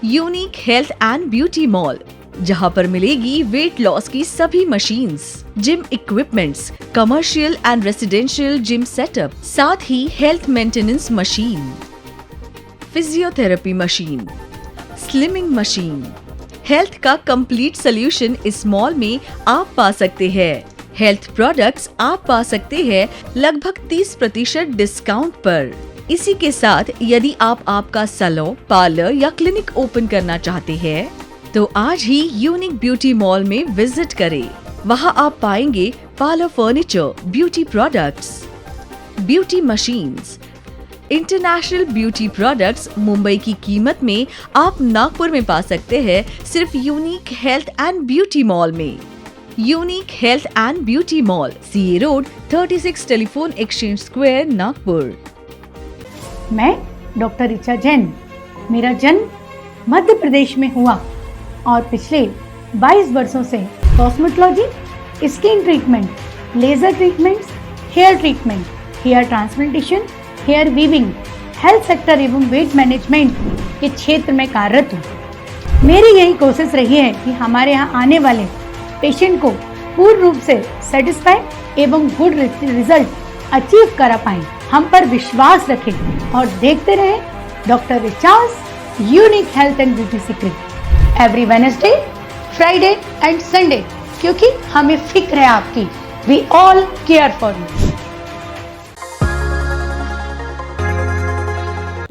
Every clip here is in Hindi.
Unique health and beauty mall, जहां पर मिलेगी वेट लॉस की सभी machines, gym equipments, commercial and residential gym setup, साथ ही health maintenance machine, physiotherapy machine, slimming machine, health का कंप्लीट सोल्यूशन इस मॉल में आप पा सकते हैं। हेल्थ प्रोडक्ट्स आप पा सकते हैं लगभग 30% डिस्काउंट पर। इसी के साथ यदि आप आपका सैलून, पार्लर या क्लिनिक ओपन करना चाहते हैं, तो आज ही यूनिक ब्यूटी मॉल में विजिट करें। वहां आप पाएंगे parlour furniture, beauty products, beauty machines, international beauty products Mumbai की कीमत में आप नागपुर में पा सकते हैं सिर्फ unique health and beauty mall में। Unique health and beauty mall, CA road, 36 telephone exchange square, Nagpur. मैं डॉक्टर ऋचा जैन। मेरा जन्म मध्य प्रदेश में हुआ और पिछले 22 वर्षों से cosmetology, skin treatment, laser treatments, hair treatment, hair transplantation, hair weaving, health sector एवं वेट मैनेजमेंट के क्षेत्र में कार्यरत हूँ। मेरी यही कोशिश रही है कि हमारे यहाँ आने वाले पेशेंट को पूर्ण रूप से सेटिस्फाई एवं गुड रिजल्ट अचीव करा पाएं। हम पर विश्वास रखें और देखते रहें doctor Richa's unique health and beauty secret every Wednesday, Friday and Sunday, क्योंकि हमें फिक्र है आपकी। We all care for you.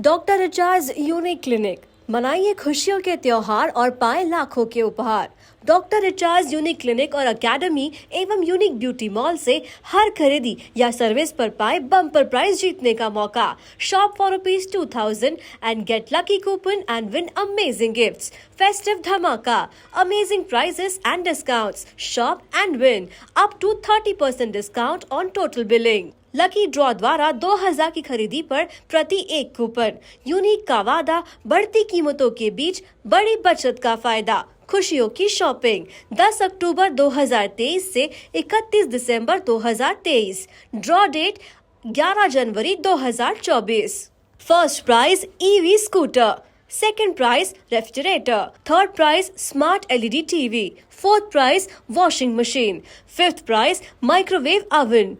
Doctor Richa's unique clinic, मनाइए खुशियों के त्योहार और पाए लाखों के उपहार। डॉक्टर रिचाज यूनिक क्लिनिक और एकेडमी एवं यूनिक ब्यूटी मॉल से हर खरीदी या सर्विस पर पाए बम्पर प्राइज जीतने का मौका। Shop for ₹2000 and get lucky coupon and win amazing gifts. Festive धमाका, amazing prizes and discounts. Shop and win up to 30% discount on total billing. Lucky draw द्वारा 2000 की खरीदी पर प्रति एक कूपन। यूनिक का वादा, बढ़ती कीमतों के बीच बड़ी बचत का फायदा। खुशियों की शॉपिंग 10 अक्टूबर 2023 से 31 दिसंबर 2023। ड्रॉ डेट 11 जनवरी 2024। First prize EV scooter, second prize refrigerator, third prize smart LED TV, fourth prize washing machine, fifth prize microwave oven,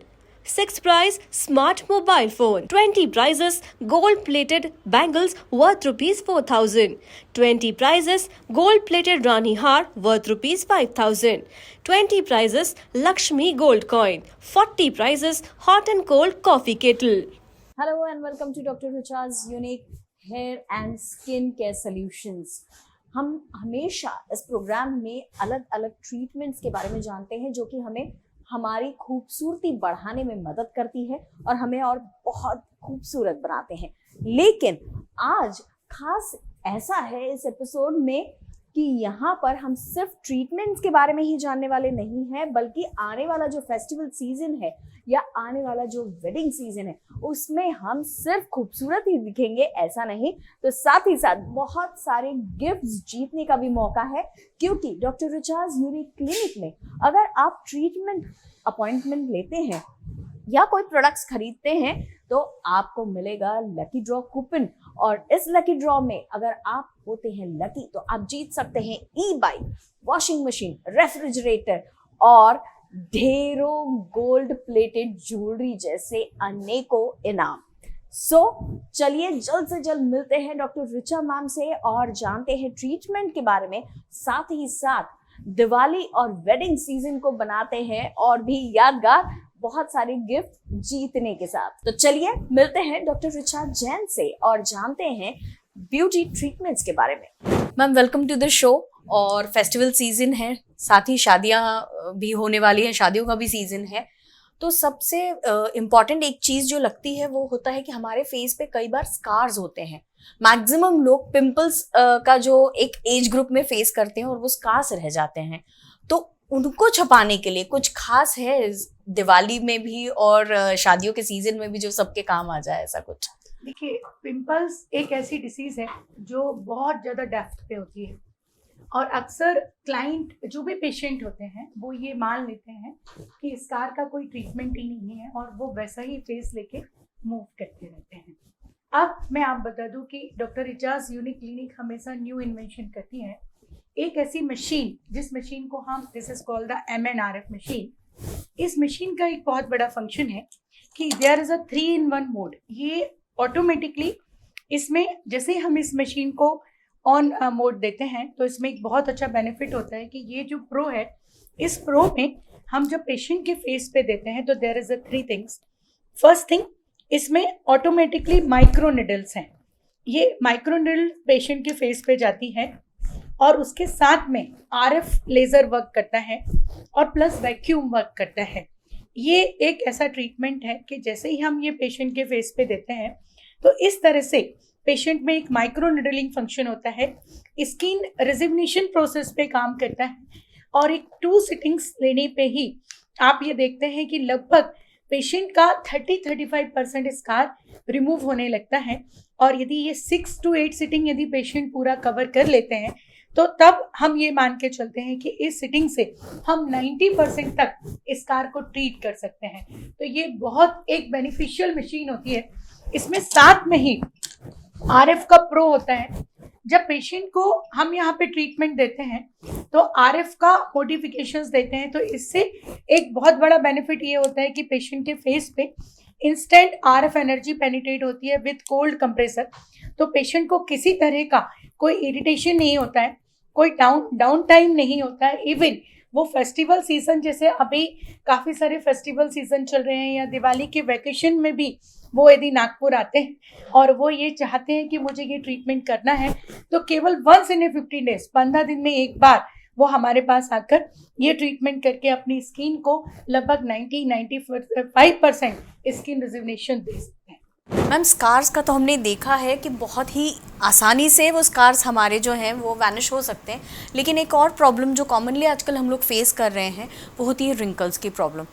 Sixth prize, smart mobile phone. 20 prizes, gold-plated bangles worth ₹4,000. 20 prizes, gold-plated Rani Har worth ₹5,000. 20 prizes, Lakshmi gold coin. 40 prizes, hot and cold coffee kettle. Hello and welcome to Dr. Richa's Unique Hair and Skin Care Solutions. हम हमेशा इस प्रोग्राम में अलग अलग ट्रीटमेंट्स के बारे में जानते हैं जो कि हमें हमारी खूबसूरती बढ़ाने में मदद करती है और हमें और बहुत खूबसूरत बनाते हैं। लेकिन आज खास ऐसा है इस एपिसोड में कि यहाँ पर हम सिर्फ ट्रीटमेंट्स के बारे में ही जानने वाले नहीं हैं, बल्कि आने वाला जो फेस्टिवल सीजन है या आने वाला जो वेडिंग सीजन है उसमें हम सिर्फ खूबसूरत ही दिखेंगे ऐसा नहीं, तो साथ ही साथ बहुत सारे गिफ्ट्स जीतने का भी मौका है। क्योंकि डॉक्टर रिचाज यूनिक क्लिनिक में अगर आप ट्रीटमेंट अपॉइंटमेंट लेते हैं या कोई प्रोडक्ट्स खरीदते हैं तो आपको मिलेगा लकी ड्रॉ कूपन, और इस लकी ड्रॉ में अगर आप होते हैं लकी तो आप जीत सकते हैं ई बाइक, वॉशिंग मशीन, रेफ्रिजरेटर और ढेरों गोल्ड प्लेटेड ज्वेलरी जैसे अनेकों इनाम। चलिए जल्द से जल्द मिलते हैं डॉक्टर रिचा मैम से और जानते हैं ट्रीटमेंट के बारे में, साथ ही साथ दिवाली और वेडिंग सीजन को बनाते हैं और भी यादगार बहुत सारे गिफ्ट जीतने के साथ। तो चलिए मिलते हैं डॉक्टर रिचा जैन से और जानते हैं ब्यूटी ट्रीटमेंट्स के बारे में। Ma'am welcome to the show. और फेस्टिवल सीजन है, साथ ही शादियां भी होने वाली हैं, शादियों का भी सीजन है। तो सबसे इम्पॉर्टेंट एक चीज जो लगती है वो होता है कि हमारे फेस पे कई बार स्कार्स होते हैं। मैक्सिमम लोग पिंपल्स का जो एक एज ग्रुप में फेस करते हैं और वो स्कार्स रह जाते हैं, तो उनको छुपाने के लिए कुछ खास है दिवाली में भी और शादियों के सीजन में भी जो सबके काम आ जाए, ऐसा कुछ? देखिए, पिंपल्स एक ऐसी डिसीज है जो बहुत ज़्यादा डेप्थ पे होती है और अक्सर क्लाइंट जो भी पेशेंट होते हैं वो ये मान लेते हैं कि स्कार का कोई ट्रीटमेंट ही नहीं है और वो वैसा ही फेस लेके मूव करते रहते हैं। अब मैं आप बता दूं कि डॉक्टर इजाज यूनिक क्लिनिक हमेशा न्यू इन्वेंशन करती है। एक ऐसी मशीन जिस मशीन को हम this is called the MNRF machine. इस मशीन का एक बहुत बड़ा फंक्शन है कि there is a 3-in-1 mode. ये ऑटोमेटिकली इसमें जैसे हम इस मशीन को ऑन मोड देते हैं तो इसमें एक बहुत अच्छा बेनिफिट होता है कि ये जो प्रो है, इस प्रो में हम जब पेशेंट के फेस पे देते हैं तो there is a 3 things. First thing, इसमें ऑटोमेटिकली माइक्रो निडल्स हैं। ये माइक्रो निडल पेशेंट के फेस पे जाती है और उसके साथ में RF लेज़र वर्क करता है और प्लस वैक्यूम वर्क करता है। ये एक ऐसा ट्रीटमेंट है कि जैसे ही हम ये पेशेंट के फेस पे देते हैं तो इस तरह से पेशेंट में एक माइक्रो निडलिंग फंक्शन होता है, स्किन रिजुविनेशन प्रोसेस पे काम करता है और एक 2 सिटिंग्स लेने पे ही आप ये देखते हैं कि लगभग पेशेंट का 30-35% स्कार रिमूव होने लगता है। और यदि ये 6 to 8 सिटिंग यदि पेशेंट पूरा कवर कर लेते हैं तो तब हम ये मान के चलते हैं कि इस सिटिंग से हम 90% तक स्कार को ट्रीट कर सकते हैं। तो ये बहुत एक बेनिफिशियल मशीन होती है। इसमें साथ में ही RF का प्रो होता है। जब पेशेंट को हम यहाँ पे ट्रीटमेंट देते हैं तो RF का मॉडिफिकेशंस देते हैं, तो इससे एक बहुत बड़ा बेनिफिट ये होता है कि पेशेंट के फेस पे इंस्टेंट RF एनर्जी पेनिट्रेट होती है विद कोल्ड कंप्रेसर। तो पेशेंट को किसी तरह का कोई इरिटेशन नहीं होता है, कोई डाउन टाइम नहीं होता है। इवन वो फेस्टिवल सीजन, जैसे अभी काफ़ी सारे फेस्टिवल सीजन चल रहे हैं या दिवाली के वैकेशन में भी वो यदि नागपुर आते हैं और वो ये चाहते हैं कि मुझे ये ट्रीटमेंट करना है, तो केवल 1 in 15 days 15 दिन में एक बार वो हमारे पास आकर ये ट्रीटमेंट करके अपनी स्किन को लगभग 90-95% स्किन रिजुविनेशन दे सकते हैं। मैम, स्कार्स का तो हमने देखा है कि बहुत ही आसानी से वो स्कार्स हमारे जो हैं वो वैनिश हो सकते हैं, लेकिन एक और प्रॉब्लम जो कॉमनली आजकल हम लोग फेस कर रहे हैं वो होती है रिंकल्स की प्रॉब्लम।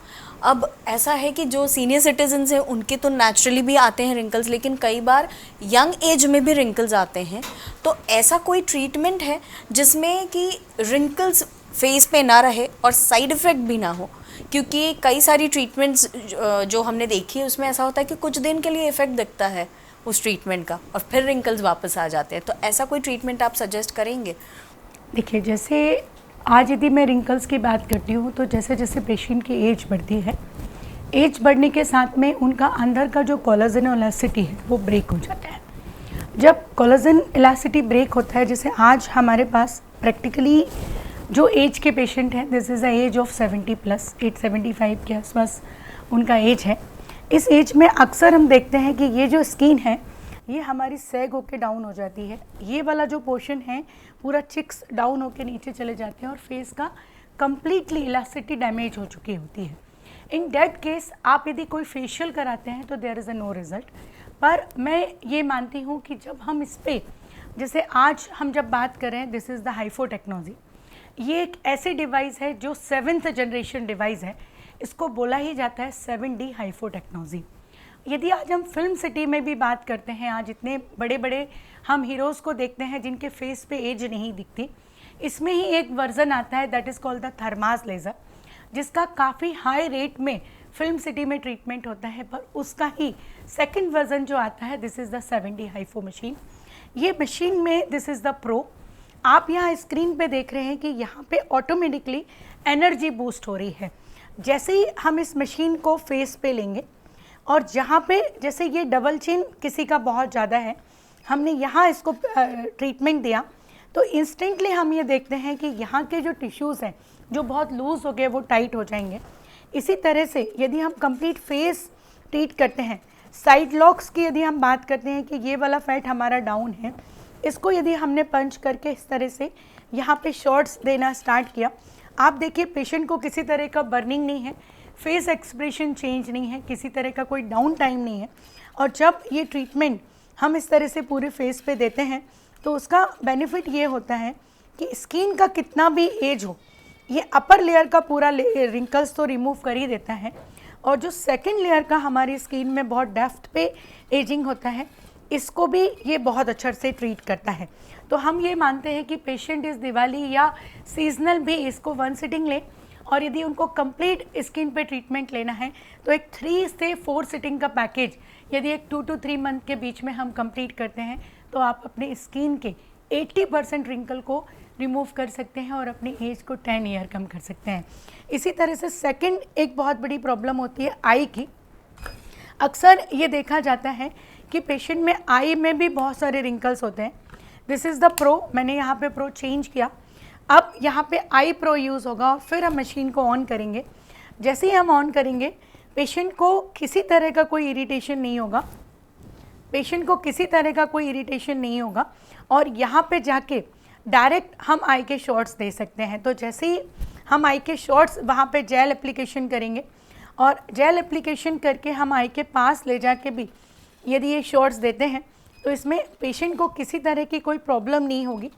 अब ऐसा है कि जो सीनियर सिटीजन्स हैं उनके तो नेचुरली भी आते हैं रिंकल्स, लेकिन कई बार यंग एज में भी रिंकल्स आते हैं। तो ऐसा कोई ट्रीटमेंट है जिसमें कि रिंकल्स फेस पे ना रहे और साइड इफ़ेक्ट भी ना हो? क्योंकि कई सारी ट्रीटमेंट्स जो हमने देखी है उसमें ऐसा होता है कि कुछ दिन के लिए इफ़ेक्ट दिखता है उस ट्रीटमेंट का और फिर रिंकल्स वापस आ जाते हैं। तो ऐसा कोई ट्रीटमेंट आप सजेस्ट करेंगे? देखिए, जैसे आज यदि मैं रिंकल्स की बात करती हूँ तो जैसे जैसे पेशेंट की एज बढ़ती है, एज बढ़ने के साथ में उनका अंदर का जो कोलेजन इलास्टिसिटी है वो ब्रेक हो जाता है। जब कोलेजन इलास्टिसिटी ब्रेक होता है, जैसे आज हमारे पास प्रैक्टिकली जो एज के पेशेंट हैं, this is the age of 70+, 875 के आसपास उनका एज है। इस एज में अक्सर हम देखते हैं कि ये जो स्किन है ये हमारी सैग होके डाउन हो जाती है। ये वाला जो पोर्शन है पूरा चिक्स डाउन होके नीचे चले जाते हैं और फेस का कम्प्लीटली इलास्टिसिटी डैमेज हो चुकी होती है। इन डेट केस आप यदि कोई फेशियल कराते हैं तो there is a no result. पर मैं ये मानती हूँ कि जब हम इस पर, जैसे आज हम जब बात करें, दिस इज़ द हाइफो टेक्नोलॉजी। ये एक ऐसी डिवाइस है जो 7th जनरेशन डिवाइस है। इसको बोला ही जाता है 7D हाइफो टेक्नोलॉजी। यदि आज हम फिल्म सिटी में भी बात करते हैं, आज इतने बड़े बड़े हम हीरोज़ को देखते हैं जिनके फेस पे एज नहीं दिखती। इसमें ही एक वर्ज़न आता है that is called the thermos laser, जिसका काफ़ी हाई रेट में फिल्म सिटी में ट्रीटमेंट होता है। पर उसका ही सेकंड वर्ज़न जो आता है, this is the 7D HIFU machine. ये मशीन में दिस इज़ द प्रो। आप यहाँ स्क्रीन पे देख रहे हैं कि यहाँ पे ऑटोमेटिकली एनर्जी बूस्ट हो रही है। जैसे ही हम इस मशीन को फेस पे लेंगे और जहाँ पे जैसे ये डबल चिन किसी का बहुत ज़्यादा है, हमने यहाँ इसको ट्रीटमेंट दिया तो इंस्टेंटली हम ये देखते हैं कि यहाँ के जो टिश्यूज़ हैं जो बहुत लूज़ हो गए वो टाइट हो जाएंगे। इसी तरह से यदि हम कंप्लीट फेस ट्रीट करते हैं, साइड लॉक्स की यदि हम बात करते हैं कि ये वाला फैट हमारा डाउन है, इसको यदि हमने पंच करके इस तरह से यहाँ पे शॉट्स देना स्टार्ट किया, आप देखिए पेशेंट को किसी तरह का बर्निंग नहीं है, फेस एक्सप्रेशन चेंज नहीं है, किसी तरह का कोई डाउन टाइम नहीं है। और जब ये ट्रीटमेंट हम इस तरह से पूरे फेस पे देते हैं तो उसका बेनिफिट ये होता है कि स्किन का कितना भी एज हो, ये अपर लेयर का पूरा रिंकल्स तो रिमूव कर ही देता है और जो सेकेंड लेयर का हमारी स्किन में बहुत डेप्थ पे एजिंग होता है, इसको भी ये बहुत अच्छे से ट्रीट करता है। तो हम ये मानते हैं कि पेशेंट इस दिवाली या सीजनल भी इसको 1 सिटिंग ले और यदि उनको कंप्लीट स्किन पे ट्रीटमेंट लेना है तो एक 3 से 4 सिटिंग का पैकेज यदि एक 2 to 3 मंथ के बीच में हम कंप्लीट करते हैं तो आप अपने स्किन के 80% रिंकल को रिमूव कर सकते हैं और अपनी एज को 10 ईयर कम कर सकते हैं। इसी तरह से सेकंड एक बहुत बड़ी प्रॉब्लम होती है आई की। अक्सर ये देखा जाता है कि पेशेंट में आई में भी बहुत सारे रिंकल्स होते हैं। दिस इज़ द प्रो, मैंने यहाँ पे प्रो चेंज किया। अब यहाँ पे आई प्रो यूज़ होगा और फिर हम मशीन को ऑन करेंगे। जैसे ही हम ऑन करेंगे पेशेंट को किसी तरह का कोई इरिटेशन नहीं होगा, पेशेंट को किसी तरह का कोई इरिटेशन नहीं होगा और यहाँ पे जाके डायरेक्ट हम आई के शॉट्स दे सकते हैं। तो जैसे ही हम आई के शॉट्स वहाँ पे जेल एप्लीकेशन करेंगे और जेल एप्लीकेशन करके हम आई के पास ले जाके भी यदि ये शॉट्स देते हैं तो इसमें पेशेंट को किसी तरह की कोई प्रॉब्लम नहीं होगी।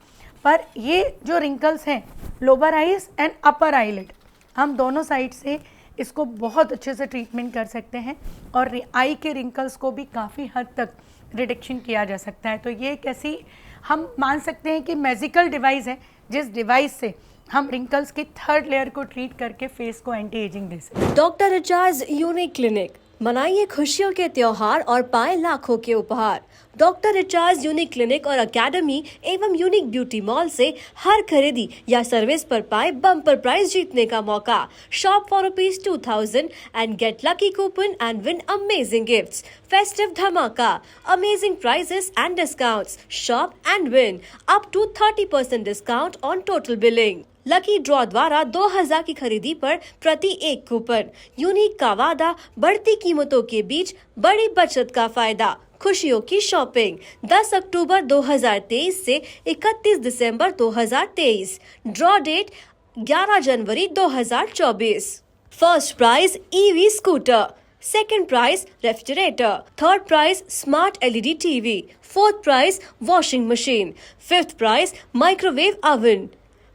पर ये जो रिंकल्स हैं lower eyes and upper eyelid, हम दोनों साइड से इसको बहुत अच्छे से ट्रीटमेंट कर सकते हैं और आई के रिंकल्स को भी काफ़ी हद तक रिडक्शन किया जा सकता है। तो ये एक ऐसी हम मान सकते हैं कि मैजिकल डिवाइस है जिस डिवाइस से हम रिंकल्स की थर्ड लेयर को ट्रीट करके फेस को एंटी एजिंग दे सकते हैं। डॉक्टर रिचार्ज यूनिक क्लिनिक, मनाइए खुशियों के त्योहार और पाए लाखों के उपहार। डॉक्टर रिचार्ज यूनिक क्लिनिक और एकेडमी एवं यूनिक ब्यूटी मॉल से हर खरीदी या सर्विस पर पाए बम्पर प्राइज जीतने का मौका। Shop for ₹2000 and get lucky coupon and win amazing gifts. Festive धमाका, amazing prizes and discounts. Shop and win up to 30% discount on total billing. Lucky draw द्वारा 2000 की खरीदी पर प्रति एक कूपन। यूनिक का वादा, बढ़ती कीमतों के बीच बड़ी बचत का फायदा। खुशियों की शॉपिंग 10 अक्टूबर 2023 से 31 दिसंबर 2023। ड्रॉ डेट 11 जनवरी 2024। First prize EV scooter, second prize refrigerator, third prize smart LED TV, fourth prize washing machine, fifth prize microwave oven,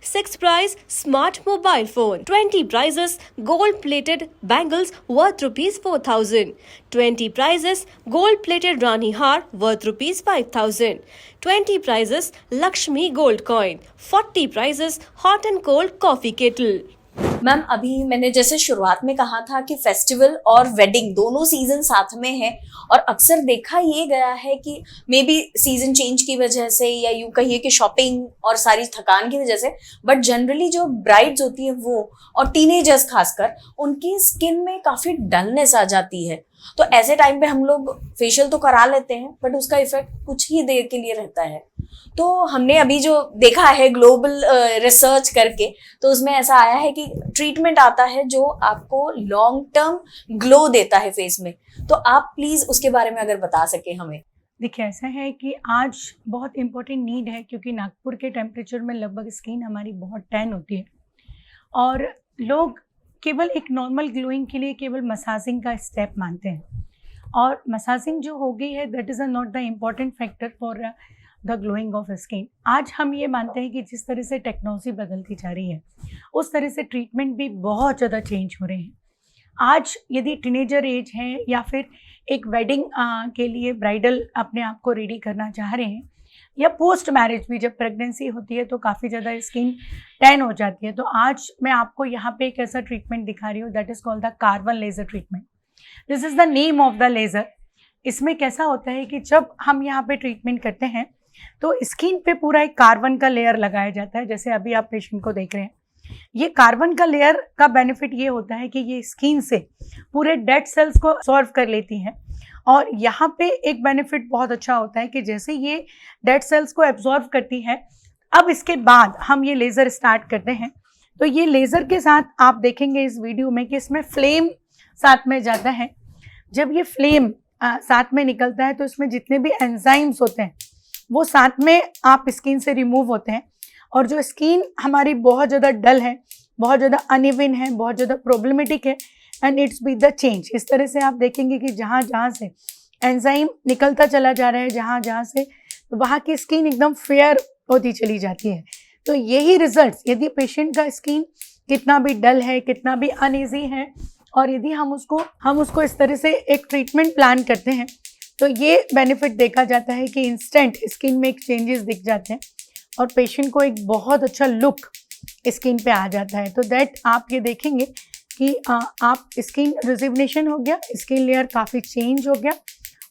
sixth prize smart mobile phone, 20 prizes gold plated bangles worth ₹4,000, 20 prizes gold plated Rani Har worth ₹5,000, 20 prizes Lakshmi gold coin, 40 prizes hot and cold coffee kettle। Ma'am अभी मैंने जैसे शुरुआत में कहा था कि फेस्टिवल और वेडिंग दोनों सीजन साथ में है और अक्सर देखा ये गया है कि मे बी सीजन चेंज की वजह से या यूं कहिए कि शॉपिंग और सारी थकान की वजह से, बट जनरली जो ब्राइड्स होती है वो और टीनेजर्स खासकर उनकी स्किन में काफी डलनेस आ जाती है। तो ऐसे टाइम पे हम लोग फेशियल तो करा लेते हैं बट उसका इफेक्ट कुछ ही देर के लिए रहता है। तो हमने अभी जो देखा है ग्लोबल रिसर्च करके, तो उसमें ऐसा आया है कि ट्रीटमेंट आता है जो आपको लॉन्ग टर्म ग्लो देता है फेस में। तो आप प्लीज उसके बारे में अगर बता सके हमें। देखिए ऐसा है कि आज बहुत इम्पोर्टेंट नीड है क्योंकि नागपुर के टेम्परेचर में लगभग स्किन हमारी बहुत टैन होती है और लोग केवल एक नॉर्मल ग्लोइंग के लिए केवल मसाजिंग का स्टेप मानते हैं और मसाजिंग जो हो गई है that is not the important factor for the glowing of skin. आज हम ये मानते हैं कि जिस तरह से टेक्नोलॉजी बदलती जा रही है उस तरह से ट्रीटमेंट भी बहुत ज़्यादा चेंज हो रहे हैं। आज यदि टीनेजर एज है या फिर एक वेडिंग के लिए ब्राइडल अपने आप को रेडी करना चाह रहे हैं या पोस्ट मैरिज भी जब प्रेगनेंसी होती है तो काफ़ी ज़्यादा स्किन टैन हो जाती है, तो आज मैं आपको यहाँ पे एक ऐसा ट्रीटमेंट दिखा रही हूँ that is called the carbon laser treatment. This is the name of the laser. इसमें कैसा होता है कि जब हम यहाँ पे ट्रीटमेंट करते हैं तो स्किन पे पूरा एक कार्बन का लेयर लगाया जाता है। जैसे अभी आप पेशेंट को देख रहे हैं, ये कार्बन का लेयर का बेनिफिट ये होता है कि ये स्किन से पूरे डेड सेल्स को सॉल्व कर लेती है और यहाँ पे एक बेनिफिट बहुत अच्छा होता है कि जैसे ये डेड सेल्स को एब्जॉर्व करती है, अब इसके बाद हम ये लेज़र स्टार्ट करते हैं। तो ये लेज़र के साथ आप देखेंगे इस वीडियो में कि इसमें फ्लेम साथ में जाता है। जब ये फ्लेम साथ में निकलता है तो इसमें जितने भी एंजाइम्स होते हैं वो साथ में आप स्किन से रिमूव होते हैं और जो स्किन हमारी बहुत ज़्यादा डल है, बहुत ज़्यादा अनइवन है, बहुत ज़्यादा प्रॉब्लमेटिक है and it's be the change. इस तरह से आप देखेंगे कि जहाँ जहाँ से एंजाइम निकलता चला जा रहा है, जहाँ जहाँ से, तो वहाँ की स्किन एकदम फेयर होती चली जाती है। तो यही रिजल्ट्स, यदि पेशेंट का स्किन कितना भी डल है, कितना भी अनईजी है और यदि हम उसको इस तरह से एक ट्रीटमेंट प्लान करते हैं तो ये बेनिफिट देखा जाता है कि इंस्टेंट स्किन में एक चेंजेस दिख जाते हैं और पेशेंट को एक बहुत अच्छा लुक स्किन पे आ जाता है। तो दैट आप ये देखेंगे कि आप स्किन रिजुविनेशन हो गया, स्किन लेयर काफ़ी चेंज हो गया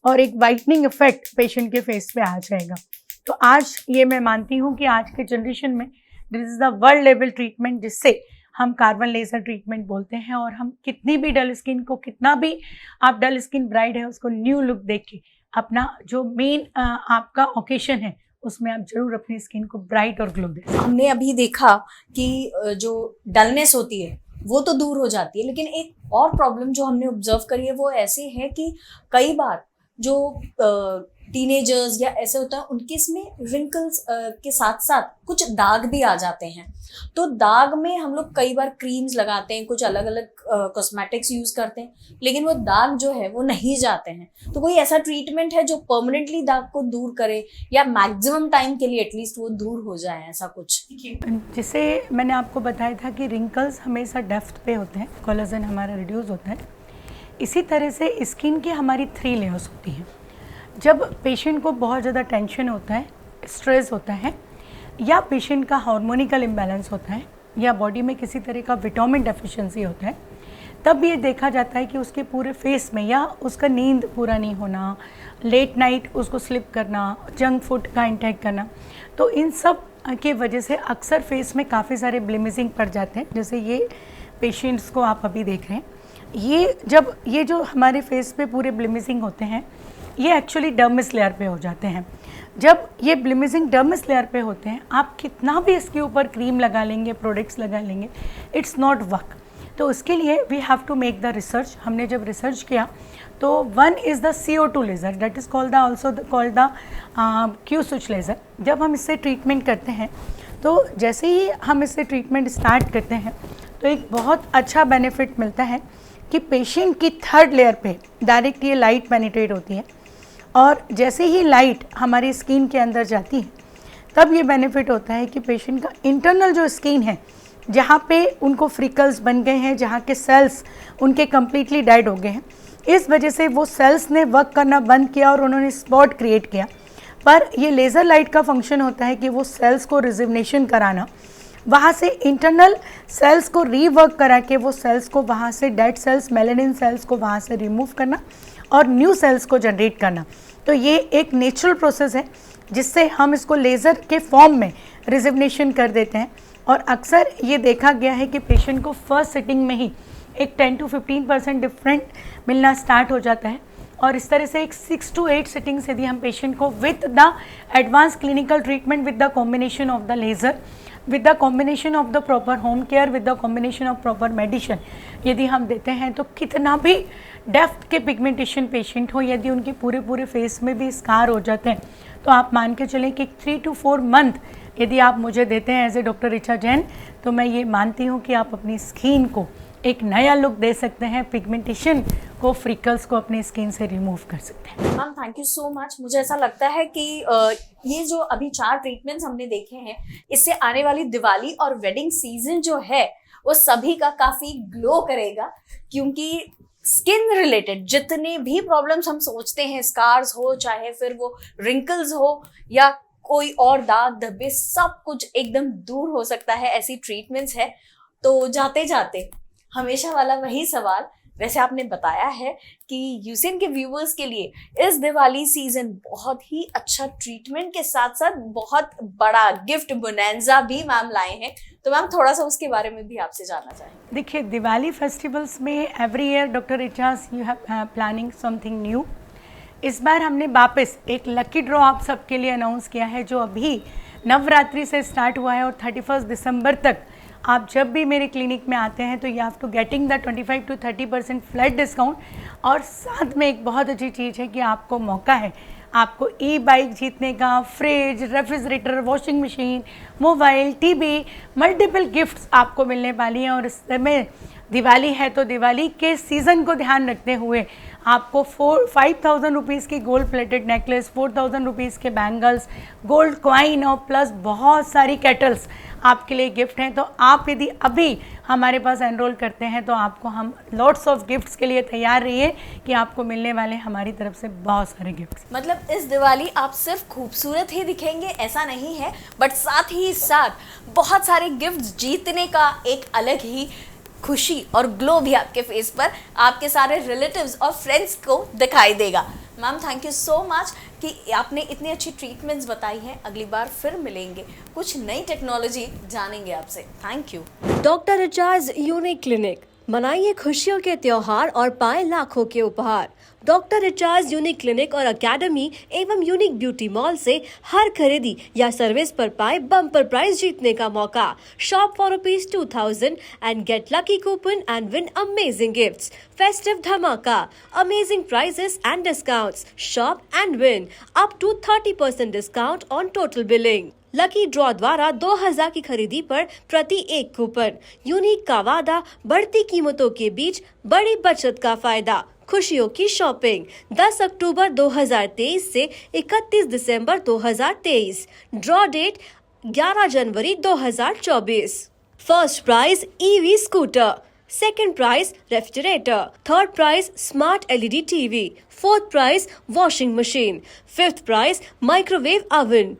और एक वाइटनिंग इफेक्ट पेशेंट के फेस पे आ जाएगा। तो आज ये मैं मानती हूँ कि आज के जनरेशन में this is the world level treatment, जिससे हम कार्बन लेजर ट्रीटमेंट बोलते हैं। और हम कितनी भी डल स्किन को, कितना भी आप डल स्किन ब्राइड है, उसको न्यू लुक देख के अपना जो मेन आपका ओकेशन है उसमें आप जरूर अपनी स्किन को ब्राइट और ग्लो दें। हमने अभी देखा कि जो डलनेस होती है वो तो दूर हो जाती है, लेकिन एक और प्रॉब्लम जो हमने ऑब्जर्व करी है वो ऐसी है कि कई बार जो टीनेजर्स या ऐसे होता है उनके इसमें रिंकल्स के साथ साथ कुछ दाग भी आ जाते हैं। तो दाग में हम लोग कई बार क्रीम्स लगाते हैं, कुछ अलग अलग कॉस्मेटिक्स यूज करते हैं, लेकिन वो दाग जो है वो नहीं जाते हैं। तो कोई ऐसा ट्रीटमेंट है जो परमानेंटली दाग को दूर करे या मैक्सिमम टाइम के लिए एटलीस्ट वो दूर हो जाए, ऐसा कुछ? जिसे मैंने आपको बताया था कि रिंकल्स हमेशा डेप्थ पे होते हैं, कोलेजन हमारा रिड्यूस होता है। इसी तरह से स्किन की हमारी 3 लेयर्स होती हैं। जब पेशेंट को बहुत ज़्यादा टेंशन होता है, स्ट्रेस होता है, या पेशेंट का हार्मोनिकल इम्बैलेंस होता है, या बॉडी में किसी तरह का विटामिन डेफिशिएंसी होता है, तब ये देखा जाता है कि उसके पूरे फेस में, या उसका नींद पूरा नहीं होना, लेट नाइट उसको स्लिप करना, जंक फूड का इंटेक करना, तो इन सब के वजह से अक्सर फेस में काफ़ी सारे ब्लिमिजिंग पड़ जाते हैं। जैसे ये पेशेंट्स को आप अभी देख रहे हैं, ये जो हमारे फेस पे पूरे ब्लिमिजिंग होते हैं, ये एक्चुअली डर्मिस लेयर पे हो जाते हैं। जब ये ब्लिमिजिंग डर्मिस लेयर पे होते हैं, आप कितना भी इसके ऊपर क्रीम लगा लेंगे, प्रोडक्ट्स लगा लेंगे, इट्स नॉट वर्क। तो उसके लिए we have to make the research. हमने जब रिसर्च किया तो one is the CO2 laser, that is called the Q switch laser. जब हम इससे ट्रीटमेंट करते हैं, तो जैसे ही हम इससे ट्रीटमेंट स्टार्ट करते हैं तो एक बहुत अच्छा बेनिफिट मिलता है कि पेशेंट की 3rd लेयर पे डायरेक्ट ये लाइट पेनिट्रेट होती है, और जैसे ही लाइट हमारी स्किन के अंदर जाती है तब ये बेनिफिट होता है कि पेशेंट का इंटरनल जो स्किन है, जहाँ पे उनको फ्रिकल्स बन गए हैं, जहाँ के सेल्स उनके कम्प्लीटली डेड हो गए हैं, इस वजह से वो सेल्स ने वर्क करना बंद किया और उन्होंने स्पॉट क्रिएट किया। पर ये लेज़र लाइट का फंक्शन होता है कि वो सेल्स को रिजुवनेशन कराना, वहाँ से इंटरनल सेल्स को रीवर्क करा के वो सेल्स को वहाँ से, डेड सेल्स, मेलानिन सेल्स को वहाँ से रिमूव करना और न्यू सेल्स को जनरेट करना। तो ये एक नेचुरल प्रोसेस है जिससे हम इसको लेज़र के फॉर्म में रिजुवनेशन कर देते हैं। और अक्सर ये देखा गया है कि पेशेंट को फर्स्ट सिटिंग में ही एक 10 to 15% डिफरेंट मिलना स्टार्ट हो जाता है। और इस तरह से एक 6 to 8 सिटिंग्स यदि हम पेशेंट को with the advance clinical treatment, with the combination of the laser, with the combination of the proper home care, with the combination of proper medicine यदि हम देते हैं, तो कितना भी डेप्थ के पिगमेंटेशन पेशेंट हो, यदि उनके पूरे फेस में भी स्कार हो जाते हैं, तो आप मान के चलें कि 3 to 4 मंथ यदि आप मुझे देते हैं as a doctor Richa Jain, तो मैं ये मानती हूँ कि आप अपनी स्किन को एक नया लुक दे सकते हैं, पिगमेंटेशन को, फ्रिकल्स को अपनी स्किन से रिमूव कर सकते हैं। Ma'am thank you so much. मुझे ऐसा लगता है कि ये जो अभी 4 ट्रीटमेंट्स हमने देखे हैं, इससे आने वाली दिवाली और वेडिंग सीजन जो है वो सभी का काफ़ी ग्लो करेगा, क्योंकि स्किन रिलेटेड जितने भी प्रॉब्लम्स हम सोचते हैं, स्कार्स हो, चाहे फिर वो रिंकल्स हो या कोई और दाग धब्बे, सब कुछ एकदम दूर हो सकता है, ऐसी ट्रीटमेंट्स है। तो जाते जाते हमेशा वाला वही सवाल, वैसे आपने बताया है कि यूसिन के व्यूअर्स के लिए इस दिवाली सीजन बहुत ही अच्छा ट्रीटमेंट के साथ साथ बहुत बड़ा गिफ्ट बोनेंजा भी मैम लाए हैं, तो मैम थोड़ा सा उसके बारे में भी आपसे जानना चाहेंगे। देखिए, दिवाली फेस्टिवल्स में एवरी ईयर डॉक्टर रिचाज you have planning something new. इस बार हमने वापस एक लकी ड्रॉ आप सबके लिए अनाउंस किया है, जो अभी नवरात्रि से स्टार्ट हुआ है और 31 दिसंबर तक आप जब भी मेरे क्लिनिक में आते हैं तो you have to getting the 25 to 30% flat discount. और साथ में एक बहुत अच्छी चीज़ है कि आपको मौका है आपको ई-बाइक जीतने का, fridge, refrigerator, washing machine, mobile, TV, multiple gifts आपको मिलने वाली हैं। और इस समय दिवाली है तो दिवाली के सीज़न को ध्यान रखते हुए आपको 5,000 रुपीज़ की गोल्ड प्लेटेड नेकलेस, 4,000 रुपीज़ के बैंगल्स, गोल्ड कॉइन और प्लस बहुत सारी केटल्स आपके लिए गिफ्ट हैं। तो आप यदि अभी हमारे पास एनरोल करते हैं तो आपको हम लॉट्स ऑफ गिफ्ट्स के लिए तैयार रहिए कि आपको मिलने वाले हमारी तरफ से बहुत सारे गिफ्ट्स। मतलब इस दिवाली आप सिर्फ खूबसूरत ही दिखेंगे ऐसा नहीं है, बट साथ ही साथ बहुत सारे गिफ्ट्स जीतने का एक अलग ही खुशी और ग्लो भी आपके फेस पर आपके सारे रिलेटिव्स और फ्रेंड्स को दिखाई देगा। Ma'am thank you so much कि आपने इतनी अच्छी ट्रीटमेंट्स बताई हैं। अगली बार फिर मिलेंगे, कुछ नई टेक्नोलॉजी जानेंगे आपसे। Thank you. Doctor recharge unique clinic, मनाइए खुशियों के त्योहार और पाए लाखों के उपहार। डॉक्टर रिचार्ज यूनिक क्लिनिक और एकेडमी एवं यूनिक ब्यूटी मॉल से हर खरीदी या सर्विस पर पाए बम्पर प्राइज जीतने का मौका। Shop for ₹2000 and get lucky coupon and win amazing gifts. Festive धमाका, amazing prizes and discounts. Shop and win up to 30% discount on total billing. Lucky draw द्वारा 2000 की खरीदी पर प्रति एक कूपन। यूनिक का वादा, बढ़ती कीमतों के बीच बड़ी बचत का फायदा। खुशियों की शॉपिंग 10 अक्टूबर 2023 से 31 दिसंबर 2023। ड्रॉ डेट 11 जनवरी 2024। First prize EV scooter, second prize refrigerator, third prize smart LED TV, fourth prize washing machine, fifth prize microwave oven,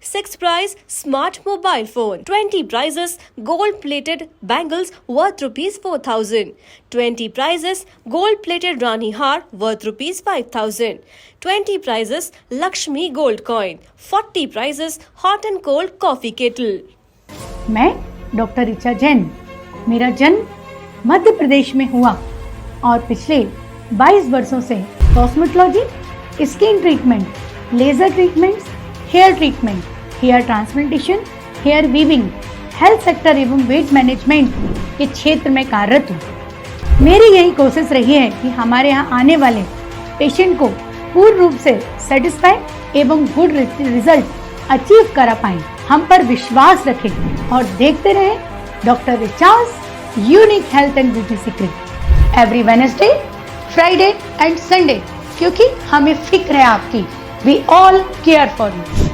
sixth prize smart mobile phone, 20 prizes gold plated bangles worth ₹4,000, 20 prizes gold plated Rani har worth ₹5,000, 20 prizes Lakshmi gold coin, 40 prizes hot and cold coffee kettle। मैं डॉक्टर ऋचा जैन, मेरा जन्म मध्य प्रदेश में हुआ और पिछले 22 वर्षों से cosmetology, skin treatment, laser treatments, hair treatment, hair transplantation, hair weaving, health sector एवं वेट मैनेजमेंट के क्षेत्र में कार्यरत हूँ। मेरी यही कोशिश रही है कि हमारे यहाँ आने वाले पेशेंट को पूर्ण रूप से सेटिस्फाई एवं गुड रिजल्ट अचीव करा पाएं। हम पर विश्वास रखें और देखते रहें doctor recharge unique health and beauty secret every Wednesday, Friday and Sunday, क्योंकि हमें फिक्र है आपकी। We all care for you.